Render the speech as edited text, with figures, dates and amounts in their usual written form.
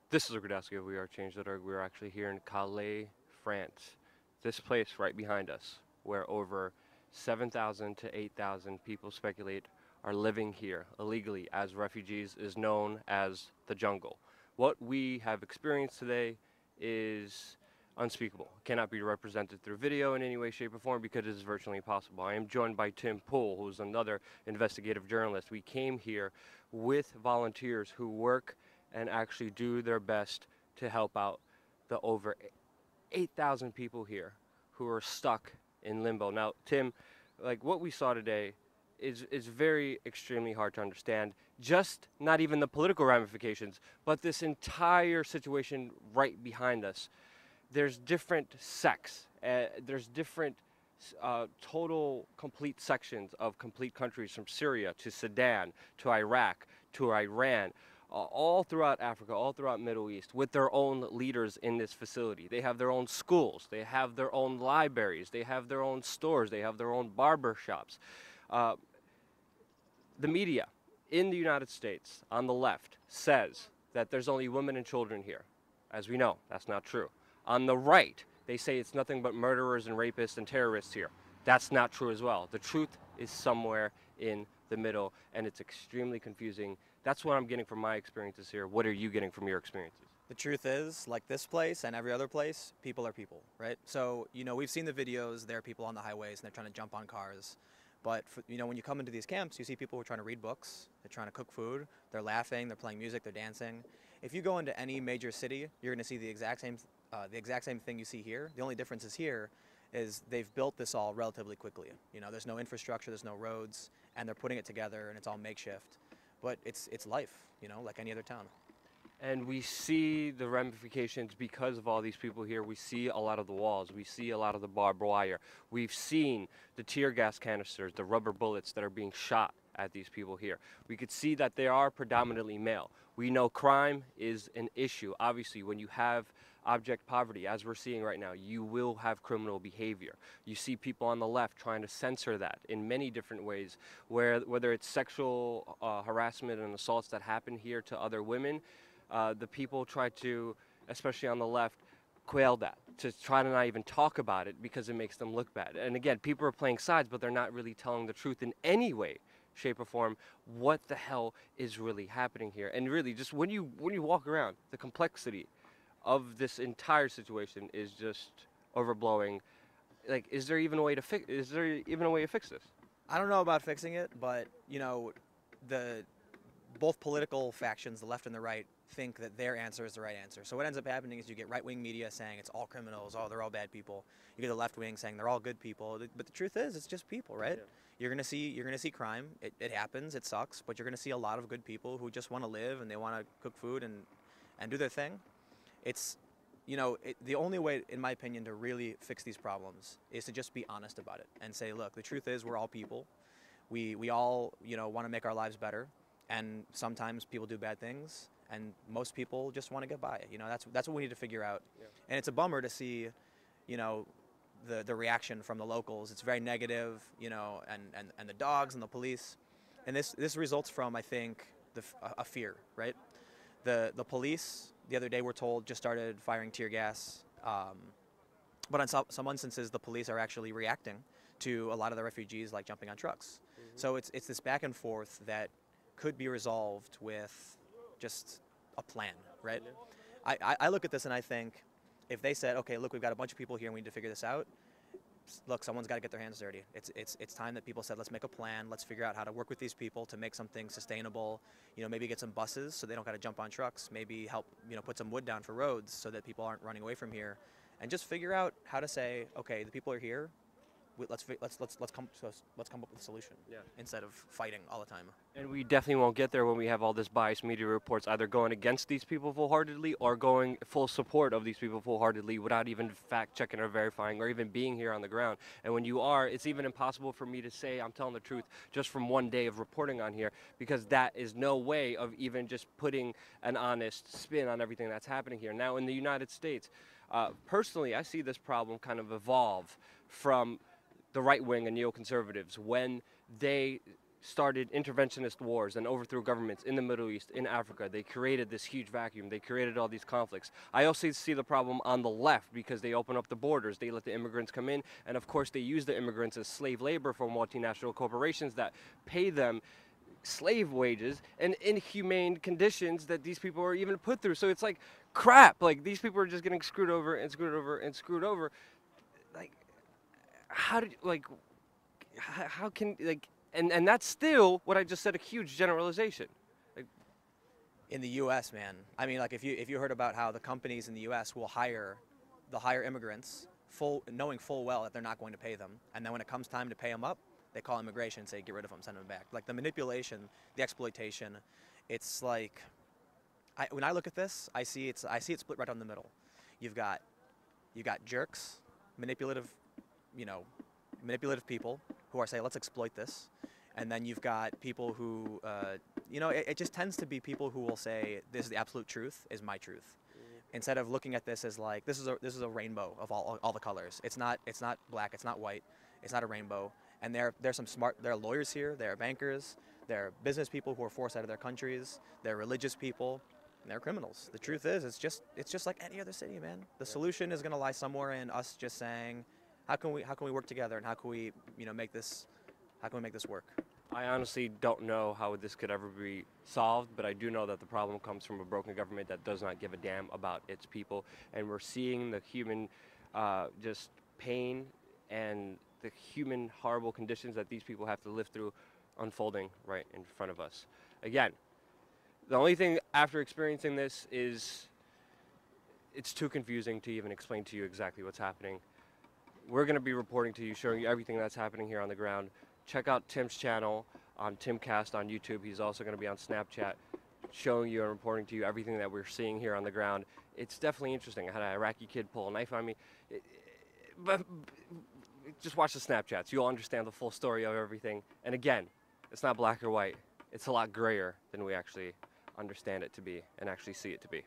This is Rudkowski of WeAreChange.org. We're actually here in Calais, France. This place right behind us, where over 7,000 to 8,000 people speculate are living here illegally as refugees, is known as the jungle. What we have experienced today is unspeakable. It cannot be represented through video in any way, shape, or form because it is virtually impossible. I am joined by Tim Poole, who is another investigative journalist. We came here with volunteers who work and actually do their best to help out the over 8,000 people here who are stuck in limbo. Now, Tim, like what we saw today is very extremely hard to understand. Just not even the political ramifications, but this entire situation right behind us. There's different sects. There's different total complete sections of complete countries from Syria to Sudan to Iraq to Iran, all throughout Africa, all throughout Middle East, with their own leaders in this facility. They have their own schools, they have their own libraries, they have their own stores, they have their own barber shops. The media in the United States, on the left, says that there's only women and children here. As we know, that's not true. On the right, they say it's nothing but murderers and rapists and terrorists here. That's not true as well. The truth is somewhere in the middle, and it's extremely confusing. That's what I'm getting from my experiences here. What are you getting from your experiences? The truth is, like this place and every other place, people are people, right? So, we've seen the videos, there are people on the highways and they're trying to jump on cars. But, when you come into these camps, you see people who are trying to read books, they're trying to cook food, they're laughing, they're playing music, they're dancing. If you go into any major city, you're going to see the exact same thing you see here. The only difference is here is they've built this all relatively quickly. There's no infrastructure, there's no roads, and they're putting it together and it's all makeshift. But it's life, like any other town. And we see the ramifications because of all these people here. We see a lot of the walls. We see a lot of the barbed wire. We've seen the tear gas canisters, the rubber bullets that are being shot at these people here. We could see that they are predominantly male. We know crime is an issue. Obviously, when you have abject poverty, as we're seeing right now, you will have criminal behavior. You see people on the left trying to censor that in many different ways, whether it's sexual harassment and assaults that happen here to other women, the people try to, especially on the left, quail that, to try to not even talk about it because it makes them look bad. And again, people are playing sides, but they're not really telling the truth in any way, shape, or form. What the hell is really happening here? And really, just when you walk around, the complexity of this entire situation is just overblowing. Like, is there even a way to fix this? I don't know about fixing it, but, both political factions, the left and the right, think that their answer is the right answer. So what ends up happening is you get right-wing media saying it's all criminals, oh, they're all bad people. You get the left wing saying they're all good people. But the truth is, it's just people, right? Yeah. You're gonna see crime. It happens. It sucks. But you're gonna see a lot of good people who just want to live and they want to cook food and do their thing. It's the only way, in my opinion, to really fix these problems is to just be honest about it and say, look, the truth is we're all people. We all want to make our lives better. And sometimes people do bad things, and most people just want to get by. That's what we need to figure out. Yeah. And it's a bummer to see, the reaction from the locals. It's very negative, and the dogs and the police, and this results from, I think, a fear, right? The police the other day, we're told, just started firing tear gas, but on some instances, the police are actually reacting to a lot of the refugees, like jumping on trucks. Mm-hmm. So it's this back and forth that could be resolved with just a plan, right? Yeah. I look at this and I think, if they said, okay, look, we've got a bunch of people here and we need to figure this out, look, someone's got to get their hands dirty. It's time that people said, let's make a plan, let's figure out how to work with these people to make something sustainable, maybe get some buses so they don't got to jump on trucks, maybe help, put some wood down for roads so that people aren't running away from here, and just figure out how to say, okay, the people are here, let's come up with a solution, yeah, instead of fighting all the time. And we definitely won't get there when we have all this biased media reports either going against these people full-heartedly or going full support of these people full-heartedly without even fact-checking or verifying or even being here on the ground. And when you are, it's even impossible for me to say I'm telling the truth just from one day of reporting on here, because that is no way of even just putting an honest spin on everything that's happening here. Now, in the United States, personally, I see this problem kind of evolve from the right wing and neoconservatives when they started interventionist wars and overthrew governments in the Middle East, in Africa. They created this huge vacuum. They created all these conflicts. I also see the problem on the left because they open up the borders. They let the immigrants come in, and of course they use the immigrants as slave labor for multinational corporations that pay them slave wages and inhumane conditions that these people are even put through. So it's like crap. Like, these people are just getting screwed over and screwed over and screwed over. Like, how did, like, how can, like, and that's still what I just said, a huge generalization. Like, In the U.S., man, I mean, like, if you heard about how the companies in the U.S. will hire immigrants, knowing full well that they're not going to pay them, and then when it comes time to pay them up, they call immigration and say, get rid of them, send them back. Like, the manipulation, the exploitation, it's like, when I look at this, I see it split right down the middle. You got jerks, manipulative people who are saying, let's exploit this. And then you've got people who, it just tends to be people who will say, this is the absolute truth, is my truth. Instead of looking at this as like, this is a rainbow of all the colors. It's not black, it's not white, it's not a rainbow. And there's some there are lawyers here, there are bankers, there are business people who are forced out of their countries, there are religious people, and there are criminals. The truth is, it's just like any other city, man. The solution is going to lie somewhere in us just saying, how can we work together, and how can we make this work? I honestly don't know how this could ever be solved, but I do know that the problem comes from a broken government that does not give a damn about its people, and we're seeing the human just pain and the human horrible conditions that these people have to live through unfolding right in front of us. Again, the only thing after experiencing this is it's too confusing to even explain to you exactly what's happening. We're going to be reporting to you, showing you everything that's happening here on the ground. Check out Tim's channel on Timcast on YouTube. He's also going to be on Snapchat, showing you and reporting to you everything that we're seeing here on the ground. It's definitely interesting. I had an Iraqi kid pull a knife on me. But just watch the Snapchats. You'll understand the full story of everything. And again, it's not black or white. It's a lot grayer than we actually understand it to be and actually see it to be.